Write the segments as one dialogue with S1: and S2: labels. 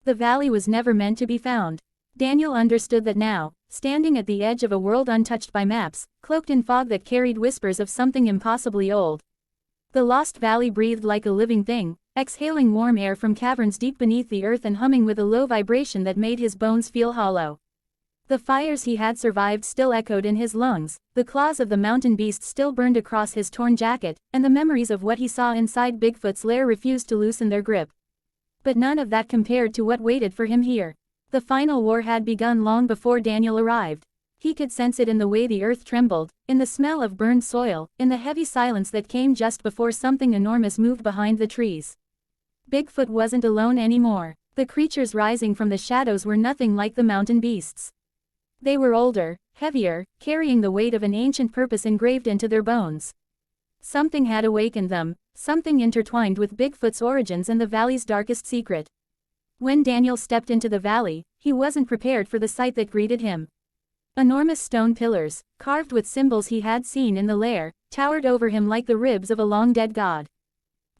S1: The valley was never meant to be found. Daniel understood that now, standing at the edge of a world untouched by maps, cloaked in fog that carried whispers of something impossibly old. The lost valley breathed like a living thing, exhaling warm air from caverns deep beneath the earth and humming with a low vibration that made his bones feel hollow. The fires he had survived still echoed in his lungs, the claws of the mountain beast still burned across his torn jacket, and the memories of what he saw inside Bigfoot's lair refused to loosen their grip. But none of that compared to what waited for him here. The final war had begun long before Daniel arrived. He could sense it in the way the earth trembled, in the smell of burned soil, in the heavy silence that came just before something enormous moved behind the trees. Bigfoot wasn't alone anymore. The creatures rising from the shadows were nothing like the mountain beasts. They were older, heavier, carrying the weight of an ancient purpose engraved into their bones. Something had awakened them, something intertwined with Bigfoot's origins and the valley's darkest secret. When Daniel stepped into the valley, he wasn't prepared for the sight that greeted him. Enormous stone pillars, carved with symbols he had seen in the lair, towered over him like the ribs of a long-dead god.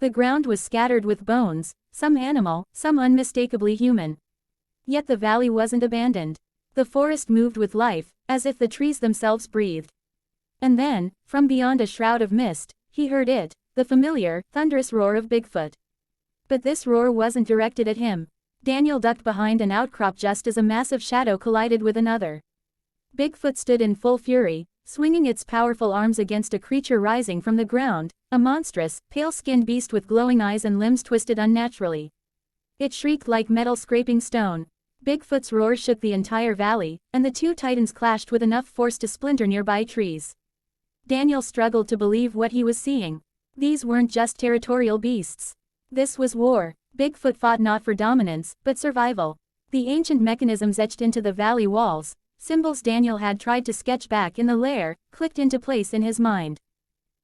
S1: The ground was scattered with bones, some animal, some unmistakably human. Yet the valley wasn't abandoned. The forest moved with life, as if the trees themselves breathed. And then, from beyond a shroud of mist, he heard it, the familiar, thunderous roar of Bigfoot. But this roar wasn't directed at him. Daniel ducked behind an outcrop just as a massive shadow collided with another. Bigfoot stood in full fury, swinging its powerful arms against a creature rising from the ground, a monstrous, pale-skinned beast with glowing eyes and limbs twisted unnaturally. It shrieked like metal scraping stone. Bigfoot's roar shook the entire valley, and the two titans clashed with enough force to splinter nearby trees. Daniel struggled to believe what he was seeing. These weren't just territorial beasts. This was war. Bigfoot fought not for dominance, but survival. The ancient mechanisms etched into the valley walls, symbols Daniel had tried to sketch back in the lair, clicked into place in his mind.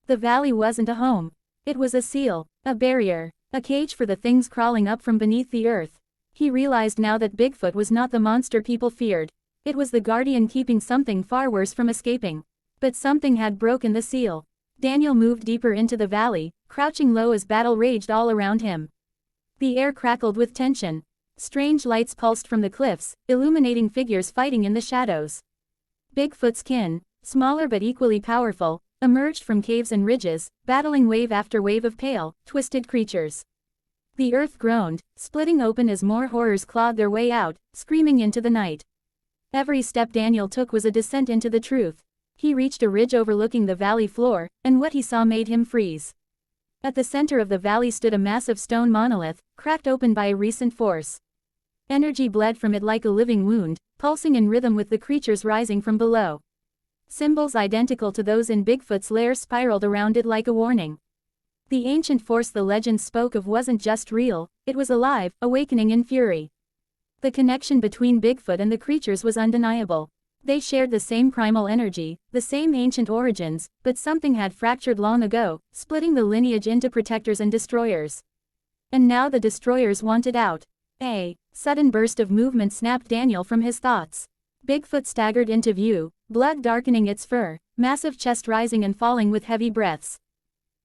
S1: The valley wasn't a home. It was a seal, a barrier, a cage for the things crawling up from beneath the earth. He realized now that Bigfoot was not the monster people feared. It was the guardian keeping something far worse from escaping. But something had broken the seal. Daniel moved deeper into the valley, crouching low as battle raged all around him. The air crackled with tension. Strange lights pulsed from the cliffs, illuminating figures fighting in the shadows. Bigfoot's kin, smaller but equally powerful, emerged from caves and ridges, battling wave after wave of pale, twisted creatures. The earth groaned, splitting open as more horrors clawed their way out, screaming into the night. Every step Daniel took was a descent into the truth. He reached a ridge overlooking the valley floor, and what he saw made him freeze. At the center of the valley stood a massive stone monolith, cracked open by a recent force. Energy bled from it like a living wound, pulsing in rhythm with the creatures rising from below. Symbols identical to those in Bigfoot's lair spiraled around it like a warning. The ancient force the legend spoke of wasn't just real, it was alive, awakening in fury. The connection between Bigfoot and the creatures was undeniable. They shared the same primal energy, the same ancient origins, but something had fractured long ago, splitting the lineage into protectors and destroyers. And now the destroyers wanted out. A sudden burst of movement snapped Daniel from his thoughts. Bigfoot staggered into view, blood darkening its fur, massive chest rising and falling with heavy breaths.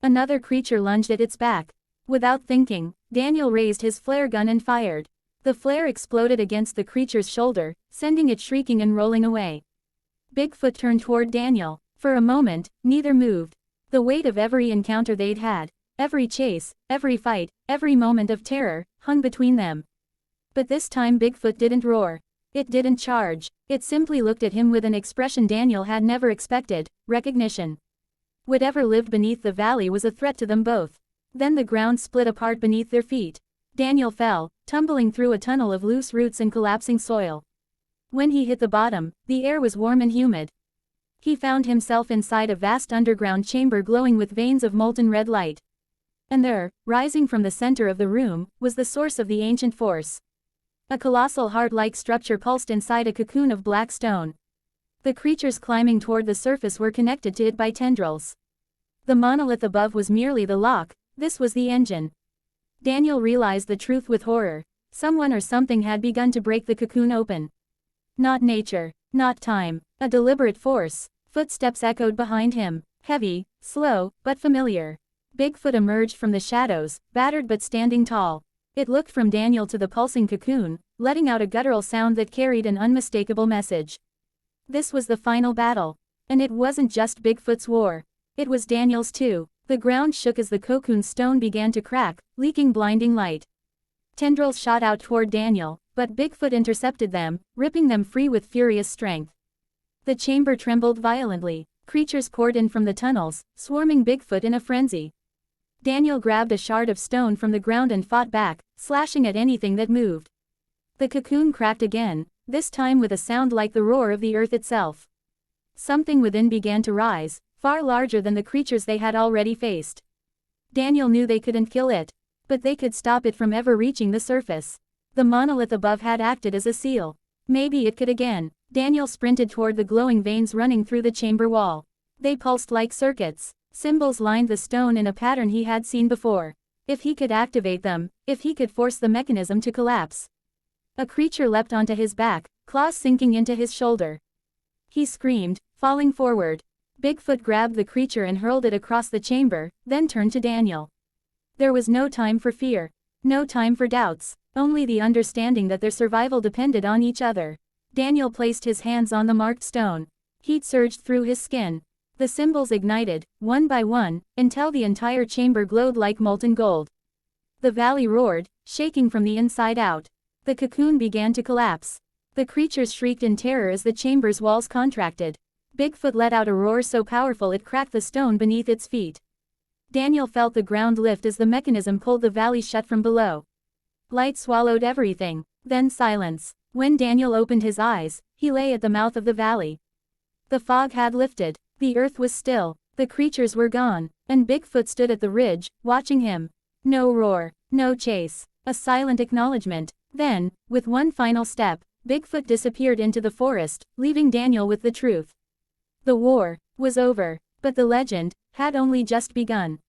S1: Another creature lunged at its back. Without thinking, Daniel raised his flare gun and fired. The flare exploded against the creature's shoulder, sending it shrieking and rolling away. Bigfoot turned toward Daniel. For a moment, neither moved. The weight of every encounter they'd had, every chase, every fight, every moment of terror, hung between them. But this time Bigfoot didn't roar. It didn't charge. It simply looked at him with an expression Daniel had never expected, recognition. Whatever lived beneath the valley was a threat to them both. Then the ground split apart beneath their feet. Daniel fell, tumbling through a tunnel of loose roots and collapsing soil. When he hit the bottom, the air was warm and humid. He found himself inside a vast underground chamber glowing with veins of molten red light. And there, rising from the center of the room, was the source of the ancient force. A colossal heart-like structure pulsed inside a cocoon of black stone. The creatures climbing toward the surface were connected to it by tendrils. The monolith above was merely the lock, this was the engine. Daniel realized the truth with horror. Someone or something had begun to break the cocoon open. Not nature, not time, a deliberate force. Footsteps echoed behind him, heavy, slow, but familiar. Bigfoot emerged from the shadows, battered but standing tall. It looked from Daniel to the pulsing cocoon, letting out a guttural sound that carried an unmistakable message. This was the final battle. And it wasn't just Bigfoot's war. It was Daniel's too. The ground shook as the cocoon's stone began to crack, leaking blinding light. Tendrils shot out toward Daniel, but Bigfoot intercepted them, ripping them free with furious strength. The chamber trembled violently. Creatures poured in from the tunnels, swarming Bigfoot in a frenzy. Daniel grabbed a shard of stone from the ground and fought back, slashing at anything that moved. The cocoon cracked again, this time with a sound like the roar of the earth itself. Something within began to rise, far larger than the creatures they had already faced. Daniel knew they couldn't kill it, but they could stop it from ever reaching the surface. The monolith above had acted as a seal. Maybe it could again. Daniel sprinted toward the glowing veins running through the chamber wall. They pulsed like circuits. Symbols lined the stone in a pattern he had seen before. If he could activate them, if he could force the mechanism to collapse. A creature leapt onto his back, claws sinking into his shoulder. He screamed, falling forward. Bigfoot grabbed the creature and hurled it across the chamber, then turned to Daniel. There was no time for fear. No time for doubts. Only the understanding that their survival depended on each other. Daniel placed his hands on the marked stone. Heat surged through his skin. The symbols ignited, one by one, until the entire chamber glowed like molten gold. The valley roared, shaking from the inside out. The cocoon began to collapse. The creatures shrieked in terror as the chamber's walls contracted. Bigfoot let out a roar so powerful it cracked the stone beneath its feet. Daniel felt the ground lift as the mechanism pulled the valley shut from below. Light swallowed everything, then silence. When Daniel opened his eyes, he lay at the mouth of the valley. The fog had lifted. The earth was still. The creatures were gone, and Bigfoot stood at the ridge, watching him. No roar, no chase, a silent acknowledgement. Then, with one final step, Bigfoot disappeared into the forest, leaving Daniel with the truth. The war was over, but the legend had only just begun.